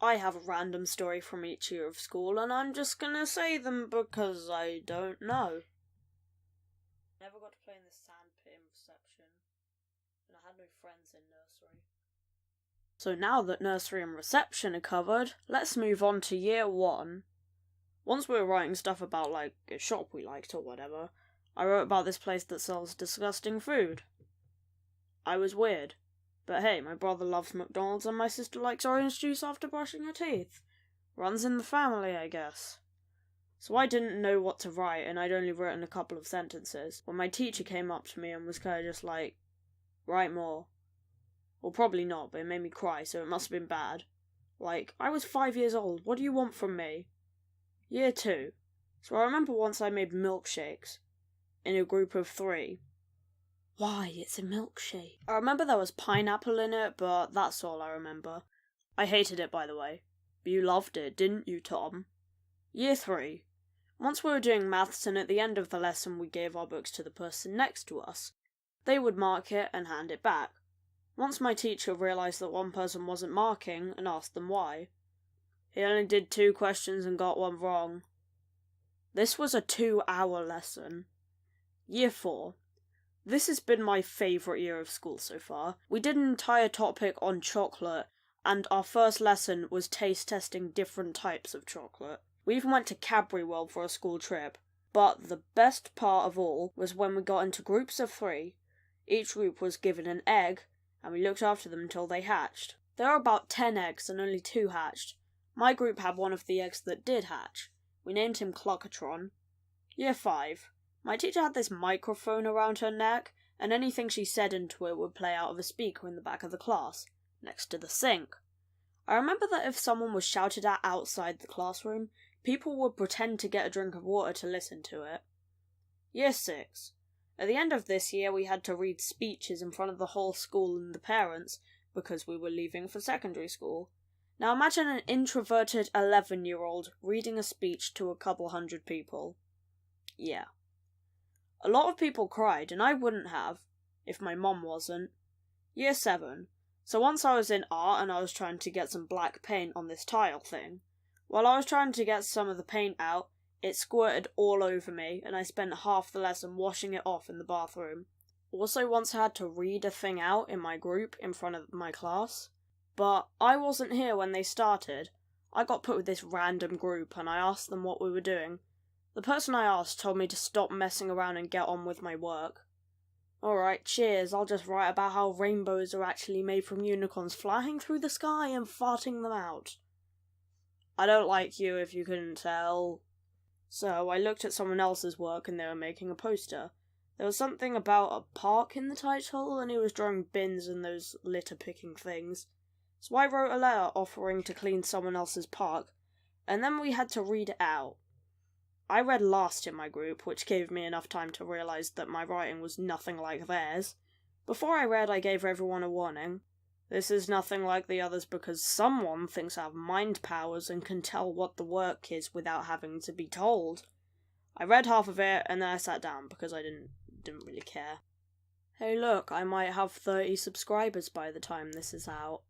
I have a random story from each year of school, and I'm just gonna say them because I don't know. Never got to play in the sand pit in reception, and I had no friends in nursery. So now that nursery and reception are covered, let's move on to year 1. Once we were writing stuff about, like, a shop we liked or whatever, I wrote about this place that sells disgusting food. I was weird. But hey, my brother loves McDonald's and my sister likes orange juice after brushing her teeth. Runs in the family, I guess. So I didn't know what to write, and I'd only written a couple of sentences, when my teacher came up to me and was kind of just like, write more. Well, probably not, but it made me cry, so it must have been bad. Like, I was 5 years old, what do you want from me? Year 2. So I remember once I made milkshakes. In a group of 3. Why, it's a milkshake. I remember there was pineapple in it, but that's all I remember. I hated it, by the way. But you loved it, didn't you, Tom? Year 3. Once we were doing maths, and at the end of the lesson we gave our books to the person next to us. They would mark it and hand it back. Once my teacher realised that one person wasn't marking and asked them why. He only did 2 questions and got one wrong. This was a 2-hour lesson. Year 4. This has been my favourite year of school so far. We did an entire topic on chocolate, and our first lesson was taste testing different types of chocolate. We even went to Cadbury World for a school trip. But the best part of all was when we got into groups of 3. Each group was given an egg, and we looked after them until they hatched. There were about 10 eggs and only 2 hatched. My group had one of the eggs that did hatch. We named him Cluckatron. Year 5. My teacher had this microphone around her neck, and anything she said into it would play out of a speaker in the back of the class, next to the sink. I remember that if someone was shouted at outside the classroom, people would pretend to get a drink of water to listen to it. Year 6. At the end of this year we had to read speeches in front of the whole school and the parents, because we were leaving for secondary school. Now imagine an introverted 11-year-old reading a speech to a couple hundred people. Yeah. A lot of people cried, and I wouldn't have, if my mum wasn't. Year 7. So once I was in art and I was trying to get some black paint on this tile thing. While I was trying to get some of the paint out, it squirted all over me, and I spent half the lesson washing it off in the bathroom. Also once I had to read a thing out in my group in front of my class. But I wasn't here when they started. I got put with this random group, and I asked them what we were doing. The person I asked told me to stop messing around and get on with my work. Alright, cheers, I'll just write about how rainbows are actually made from unicorns flying through the sky and farting them out. I don't like you if you couldn't tell. So I looked at someone else's work and they were making a poster. There was something about a park in the title, and he was drawing bins and those litter-picking things. So I wrote a letter offering to clean someone else's park, and then we had to read it out. I read last in my group, which gave me enough time to realise that my writing was nothing like theirs. Before I read, I gave everyone a warning. This is nothing like the others because someone thinks I have mind powers and can tell what the work is without having to be told. I read half of it, and then I sat down because I didn't really care. Hey look, I might have 30 subscribers by the time this is out.